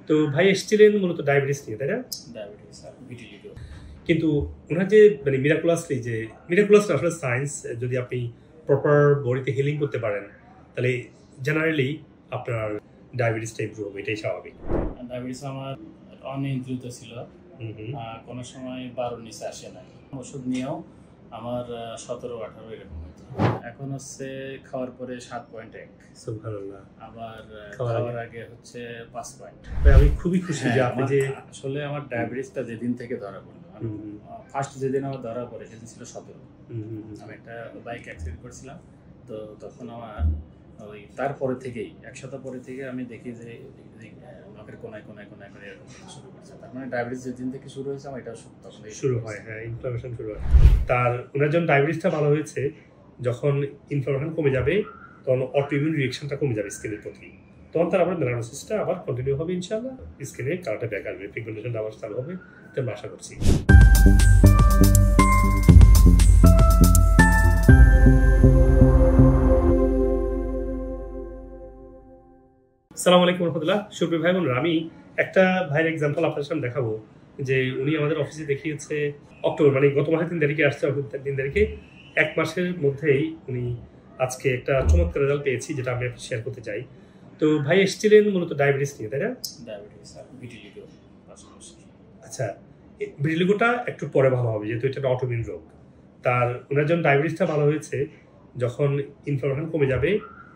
তো ভাই এসেছিলেন মূলত ডায়াবেটিস নিয়ে, তাই না? ডায়াবেটিস আর ভিটিলিগো। কিন্তু ওনার যে মানে মিরাকুলাসলি যে মিরাকুলাস আসলে সায়েন্স, যদি আপনি প্রপার বডিতে হিলিং করতে পারেন তাহলে জেনারেলি আপনার ডায়াবেটিসটা ইমপ্রুভ হবে, এটাই স্বাভাবিক। ডায়াবেটিস আমার অনিয়ন্ত্রিত ছিল, কোনো সময় 12 নিচে আসে নাই। ওষুধ নিয়েও আমার 17-18 এরকম হতো। এখন হচ্ছে খাওয়ার পরে 7.1, সুবহানাল্লাহ। আবার খাওয়ার আগে হচ্ছে 5 পয়েন্ট। আমি খুবই খুশি যে আপনি যে আসলে আমার ডায়াবেটিসটা যেদিন থেকে ধরা পড়লো, ফার্স্ট যেদিন আমার ধরা পড়ে সেদিন ছিল 17। আমি একটা বাইক অ্যাক্সিডেন্ট করছিলাম, তো তখন আমার ওই তারপরে থেকেই এক সপ্তাহ পরে থেকে আমি দেখি যে নাকের কোনায় কোনায় কোনায় করে এরকম শুরু করছে। তার মানে ডায়াবেটিস যেদিন থেকে শুরু হয়েছে আমার এটা তখন শুরু হয়। হ্যাঁ, ইনফ্লামেশন শুরু হয়। তার ওনার যখন ডায়াবেটিসটা ভালো হয়েছে, যখন ইনফ্লামেশন কমে যাবে তখন অটোইমিউন রিঅ্যাকশনটা কমে যাবে স্কিনের প্রতি, তখন তার আবার মেলানোসিসটা আবার কন্টিনিউ হবে ইনশাআল্লাহ, স্কিনে কালারটা ব্যাক আসবে, পিগমেন্টেশনটা আবার চালু হবে, এটা আমরা আশা করছি। আসসালামু আলাইকুম রহমতুল্লাহ। সুপ্রিয় ভাই বোনরা, আমি একটা ভাইয়ের এক্সাম্পল আপনার সামনে দেখাবো যে উনি আমাদের অফিসে দেখিয়েছে অক্টোবর, মানে গত মাসের 3 তারিখে আসছে, 3 তারিখে 1 মাসের মধ্যেই উনি আজকে একটা চমৎকার রেজাল্ট পেয়েছি, যেটা আমি আপনার শেয়ার করতে চাই। তো ভাই এসেছিলেন মূলত ডায়াবেটিস নিয়ে, তাই না? ডায়াবেটিস আর ভিটিলিগো। আচ্ছা, ভিটিলিগোটা একটু পরে ভালো হবে, যেহেতু এটা অটোইমিউন রোগ। তার ওনার যখন ডায়াবেটিসটা ভালো হয়েছে, যখন ইনফ্লামেশন কমে যাবে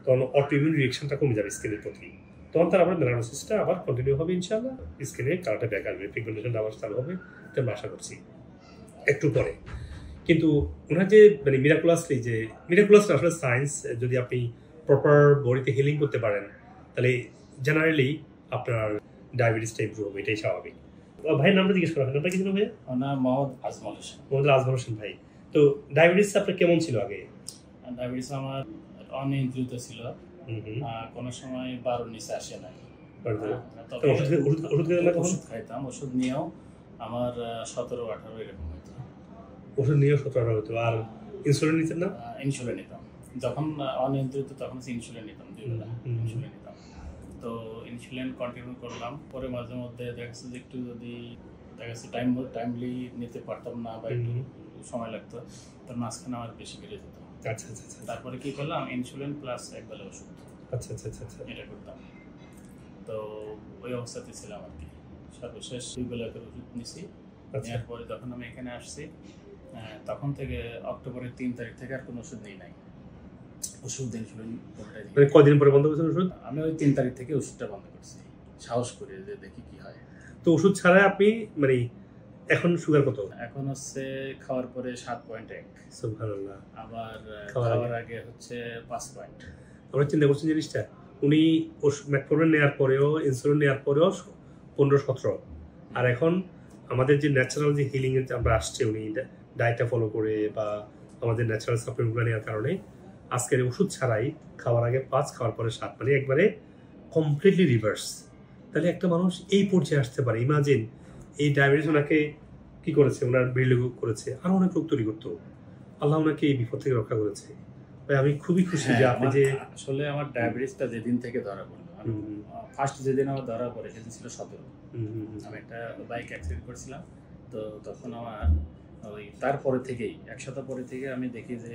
তখন অটোইমিউন রিঅ্যাকশনটা কমে যাবে স্কিনের প্রতি, তখন তার আবার মেলানোসিসটা আবার কন্টিনিউ হবে ইনশাআল্লাহ, স্কিনে কালারটা ব্যাক আসবে, পিগমেন্টেশনটা আবার চালু হবে, এটা আমরা আশা করছি একটু পরে। কিন্তু ওনার যে মানে মিরাকুলাসলি যে মিরাকুলাস আসলে সায়েন্স, যদি আপনি প্রপার বডিতে হিলিং করতে পারেন তাহলে জেনারেলি আপনার ডায়াবেটিসটা ইমপ্রুভ হবে, এটাই স্বাভাবিক। ভাইয়ের নামটা জিজ্ঞেস করা হয়, নামটা কি ছিল ভাইয়া? ওনার মোহাম্মদ আজমল হোসেন। মোহাম্মদ আজমল হোসেন ভাই। তো ডায়াবেটিস আপনার কেমন ছিল আগে? ডায়াবেটিস আমার অনিয়ন্ত্রিত ছিল, কোনো সময় 12 নিচে আসে নাই। ওষুধ খাইতাম, ওষুধ নিয়েও আমার 17-18 এরকম হতো। ওষুধ নিয়েও 17-18 হতো। আর ইনসুলিন নিতেন না? ইনসুলিন নিতাম যখন অনিয়ন্ত্রিত, তখন ইনসুলিন নিতাম, 2 বেলা ইনসুলিন নিতাম। তো ইনসুলিন কন্টিনিউ করলাম, পরে মাঝে মধ্যে দেখা যাচ্ছে যে একটু যদি দেখা যাচ্ছে টাইমলি নিতে পারতাম না বা একটু সময় লাগতো, তার মাঝখানে আমার বেশি বেড়ে যেত। আচ্ছা আচ্ছা আচ্ছা। তারপরে কি করলাম, ইনসুলিন প্লাস 1 বেলা ওষুধ। আচ্ছা আচ্ছা আচ্ছা, এটা করতাম। তো ওই অবস্থাতে ছিলাম আর কি। সর্বশেষ 2 বেলা করে ওষুধ নিছি। নেওয়ার পরে যখন আমি এখানে আসছি, তখন থেকে অক্টোবরের 3 তারিখ থেকে আর কোনো ওষুধ নেই নাই। ওষুধ ইনসুলিন কোনটাই নেই। মানে কদিন পরে বন্ধ করেছেন ওষুধ? আমি ওই 3 তারিখ থেকে ওষুধটা বন্ধ করছি, সাহস করে যে দেখি কি হয়। তো ওষুধ ছাড়া আপনি মানে এখন সুগার কত? এখন হচ্ছে খাওয়ার পরে 7.1। সুবহানাল্লাহ। আবার খাওয়ার আগে হচ্ছে 5 পয়েন্ট। আমরা চিন্তা করছি জিনিসটা, উনি মেটফর্মিন নেওয়ার পরেও, ইনসুলিন নেওয়ার পরেও 15-17, আর এখন আমাদের যে ন্যাচারাল যে হিলিং এর আমরা আসছে, উনি ডায়েটটা ফলো করে বা আমাদের ন্যাচারাল সাপ্লিমেন্টগুলো নেওয়ার কারণে আজকের ওষুধ ছাড়াই খাওয়ার আগে 5, খাওয়ার পরে 7, মানে একবারে কমপ্লিটলি রিভার্স। তাহলে একটা মানুষ এই পর্যায়ে আসতে পারে। ইমাজিন, এই ডায়াবেটিস ওনাকে কি করেছে, ওনার ভিটিলিগো করেছে, আরো অনেক রোগ তৈরি করতো। আল্লাহ ওনাকে এই বিপদ থেকে রক্ষা করেছে। ভাই আমি খুবই খুশি যে আপনি যে আসলে আমার ডায়াবেটিসটা যেদিন থেকে ধরা পড়লো, ফার্স্ট যেদিন আমার ধরা পড়ে সেদিন ছিল 17। আমি একটা বাইক অ্যাক্সিডেন্ট করছিলাম, তো তখন আমার ওই তারপরে থেকেই এক সপ্তাহ পরে থেকে আমি দেখি যে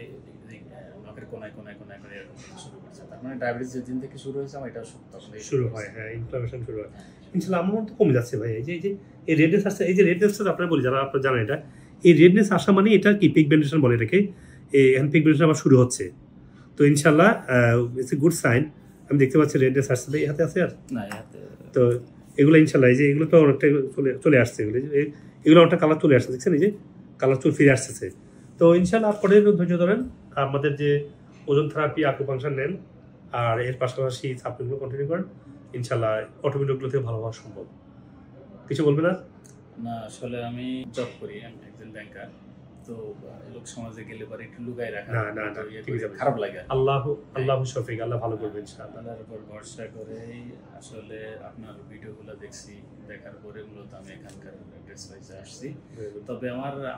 নাকের কোনায় কোনায় কোনায় করে এরকম শুরু করছে। তার মানে ডায়াবেটিস যেদিন থেকে শুরু হয়েছে আমার এটা তখন শুরু হয়। হ্যাঁ, ইনফ্লামেশন শুরু হয়। ইনশাআল্লাহ আমার তো কমে যাচ্ছে ভাই। এই রেডনেস আসছে, এই যে রেডনেসটা আপনারা বলি, যারা আপনারা জানেন এটা, এই রেডনেস আসা মানে এটা কি পিগমেন্টেশন বলে এটাকে। এখন পিগমেন্টেশন আবার শুরু হচ্ছে, তো ইনশাআল্লাহ ইটস এ গুড সাইন। আমি দেখতে পাচ্ছি রেডনেস আসছে। এই হাতে আছে আর না, হাতে তো এগুলো ইনশাআল্লাহ, এই যে এগুলো তো অনেকটা চলে আসছে, এগুলো অনেকটা কালার চলে আসছে, দেখছেন এই যে কালার চুল ফিরে আসতেছে। তো ইনশাআল্লাহ আপনি ধৈর্য ধরেন, আমাদের যে ওজন থেরাপি, আকুপাংশার নেন, আর এর পাশাপাশি সাপ্লিমেন্টগুলো কন্টিনিউ করেন, ইনশাআল্লাহ অটোইমিউন রোগগুলো থেকে ভালো হওয়া সম্ভব। কিছু বলবেন না? না, আসলে আমি জব করি, আমি একজন ব্যাংকার। তো লোক সমাজে গেলে পরে একটু লুকাই রাখা না খারাপ লাগে। আল্লাহ শফিক, আল্লাহ ভালো করবে ইনশাআল্লাহ। আল্লাহর উপর ভরসা করেই আসলে আপনার ভিডিওগুলো দেখছি, দেখার পরে মূলত আমি এখানকার অ্যাড্রেস পাইতে আসছি। তবে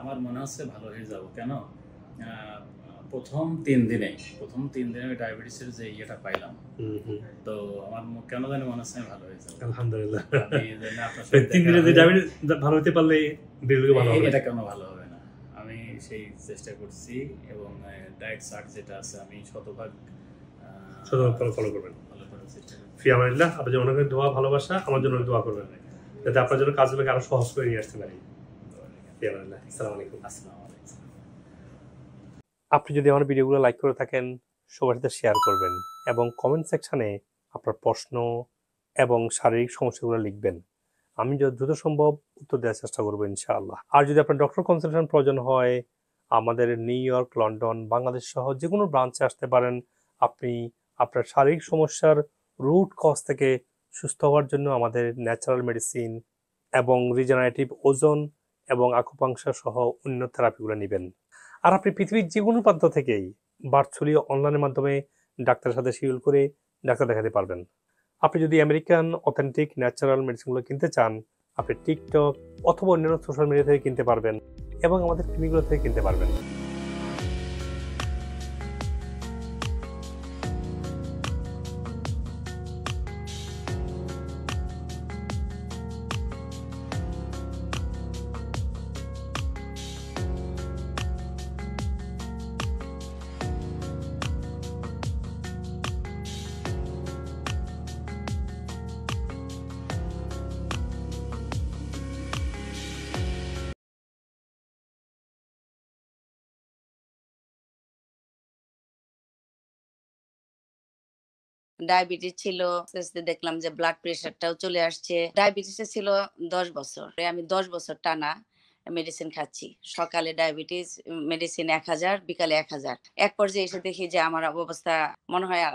আমার মনে হচ্ছে ভালো হয়ে যাব। কেন? প্রথম 3 দিনে আমি ডায়াবেটিসের যে ইয়েটা পাইলাম, তো আমার কেন জানি মনে হচ্ছে ভালো হয়েছে। আলহামদুলিল্লাহ। আপনার 3 দিনে যে ডায়াবেটিস ভালো হতে পারলে বেরিয়ে ভালো হবে, এটা কেন ভালো হবে না? আমি সেই চেষ্টা করছি এবং ডায়েট চার্ট যেটা আছে আমি শতভাগ ফলো করবেন। ফি আমানিল্লাহ। আপনার জন্য অনেক দোয়া ভালোবাসা, আমার জন্য দোয়া করবেন যাতে আপনার জন্য কাজগুলোকে আরো সহজ করে নিয়ে আসতে পারি। ফি আমানিল্লাহ। আসসালামু আলাইকুম। আপনি যদি আমার ভিডিওগুলো লাইক করে থাকেন, সবার সাথে শেয়ার করবেন এবং কমেন্ট সেকশনে আপনার প্রশ্ন এবং শারীরিক সমস্যাগুলো লিখবেন। আমি যত দ্রুত সম্ভব উত্তর দেওয়ার চেষ্টা করবো ইনশাআল্লাহ। আর যদি আপনার ডক্টর কনসালটেশন প্রয়োজন হয়, আমাদের নিউ ইয়র্ক, লন্ডন, বাংলাদেশ সহ যে কোনো ব্রাঞ্চে আসতে পারেন। আপনি আপনার শারীরিক সমস্যার রুট কজ থেকে সুস্থ হওয়ার জন্য আমাদের ন্যাচারাল মেডিসিন এবং রিজেনারেটিভ ওজন এবং আকুপাংশার সহ অন্য থেরাপিগুলো নেবেন। আর আপনি পৃথিবীর যে কোনো প্রান্ত থেকেই ভার্চুয়ালি অনলাইনের মাধ্যমে ডাক্তারের সাথে শিডিউল করে ডাক্তার দেখাতে পারবেন। আপনি যদি আমেরিকান অথেন্টিক ন্যাচারাল মেডিসিনগুলো কিনতে চান, আপনি টিকটক অথবা অন্যান্য সোশ্যাল মিডিয়া থেকে কিনতে পারবেন এবং আমাদের ক্লিনিকগুলো থেকে কিনতে পারবেন। ডায়াবেটিস ছিল, দেখলাম যে ব্লাড প্রেশারটাও চলে আসছে। ডায়াবেটিস ছিল 10 বছর। আমি 10 বছর টানা মেডিসিন খাচ্ছি। সকালে ডায়াবেটিস মেডিসিন 1000, বিকালে 1000। এক পর্যায়ে এসে দেখি যে আমার অবস্থা মনে হয় আর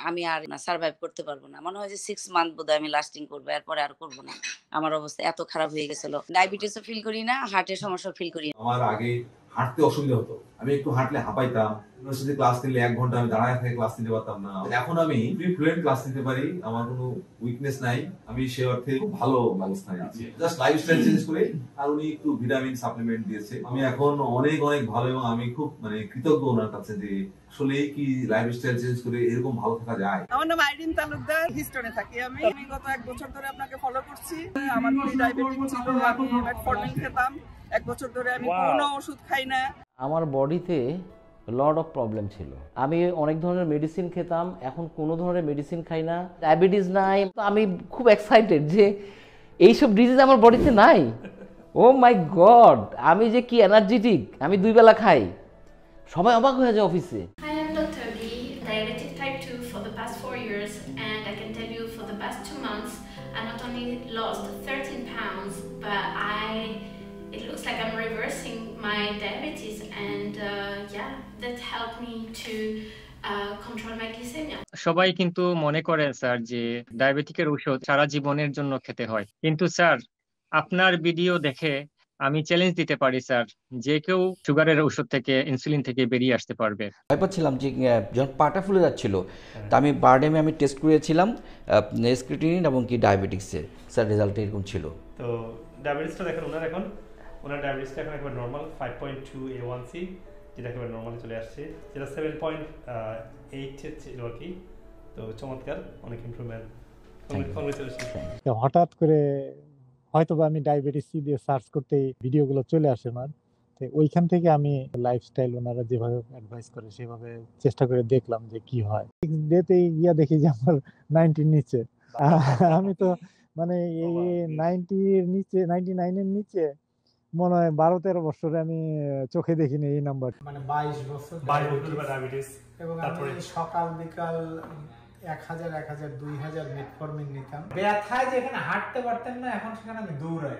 আমি আর সার্ভাইভ করতে পারবো না। মনে হয় যে 6 মান্থ বোধহয় আমি লাস্টিং করবো, এরপরে আর করবো না। আমার অবস্থা এত খারাপ হয়ে গেছিল। ডায়াবেটিসও ফিল করি না, হার্টের সমস্যা ফিল করি না। আমার আগে হাঁটতে অসুবিধা হতো, আমি একটু হাঁটলে হাঁপাইতাম। ইউনিভার্সিটি ক্লাস নিলে 1 ঘন্টা আমি দাঁড়ায় থেকে ক্লাস নিতে পারতাম না। এখন আমি ফ্লুয়েন্ট ক্লাস নিতে পারি, আমার কোনো উইকনেস নাই। আমি সে অর্থে খুব ভালো ব্যবস্থায় আছি। জাস্ট লাইফস্টাইল চেঞ্জ করে আর উনি একটু ভিটামিন সাপ্লিমেন্ট দিয়েছে। আমি এখন অনেক ভালো এবং আমি খুব কৃতজ্ঞ ওনার কাছে যে আসলে কি লাইফস্টাইল চেঞ্জ করে এরকম ভালো থাকা যায়। আমার নাম আইরিন তালুকদার, হিস্টনে থাকি আমি। গত 1 বছর ধরে আপনাকে ফলো করছি। আমার ডায়াবেটিস ছিল, আমি মেটফর্মিন খেতাম। 1 বছর ধরে আমি কোনো ওষুধ খাই না। আমার বডিতে লট অফ প্রবলেম ছিল। আমি অনেক ধরনের মেডিসিন খেতাম, এখন কোনো ধরনের মেডিসিন খাই না, ডায়াবেটিস নাই। তো আমি খুব এক্সাইটেড যে এইসব ডিজিজ আমার বডিতে নাই। ও মাই গড, আমি যে কি এনার্জেটিক, আমি 2 বেলা খাই, সবাই অবাক হয়ে যায় অফিসে। I am Dr. B, diabetic type 2 for the past 4 years, and I can tell you for the past 2 months I not only lost 13 pounds, but it looks like I'm reversing my diabetes, and yeah, that helped me to control my glycemia. সবাই কিন্তু মনে করেন sir যে ডায়াবেটিকের ওষুধ সারা জীবনের জন্য খেতে হয়, কিন্তু স্যার আপনার ভিডিও দেখে আমি চ্যালেঞ্জ দিতে পারি স্যার, যে কেউ সুগারের ওষুধ থেকে, ইনসুলিন থেকে বেরিয়ে আসতে পারবে। ভয় পাচ্ছিলাম যে যখন পাটা ফুলে যাচ্ছিল, তা আমি বারডেমে আমি টেস্ট করেছিলাম স্ক্রিটিনিন এবং কি ডায়াবেটিক্সের, স্যার রেজাল্ট এরকম ছিল। তো ডায়াবেটিসটা দেখেন ওনার ডায়াবেটিসটা এখন একবার নর্মাল 5.2 A1C, যেটা একেবারে নর্মালি চলে আসছে, যেটা 7.8 ছিল আর কি। তো চমৎকার, অনেক ইমপ্রুভমেন্ট। হঠাৎ করে হয়তোবা আমি ডায়াবেটিস দিয়ে সার্চ করতে ভিডিওগুলো চলে আসে আমার, তো ওইখান থেকে আমি লাইফস্টাইল ওনারা যেভাবে অ্যাডভাইস করে সেভাবে চেষ্টা করে দেখলাম যে কি হয়। ডেতে গিয়া দেখি যে আমার 90 নিচে। আমি তো মানে এই 90-এর নিচে, 99-এর নিচে মনে হয় 12-13 বছরে আমি চোখে দেখিনি এই নাম্বার। মানে 22 বছর ডায়াবেটিস, এবং আমি সকাল বিকাল 1000, 2000 মেটফর্মিন নিতাম। ব্যথায় যেখানে হাঁটতে পারতেন না, এখন সেখানে আমি দৌড়াই।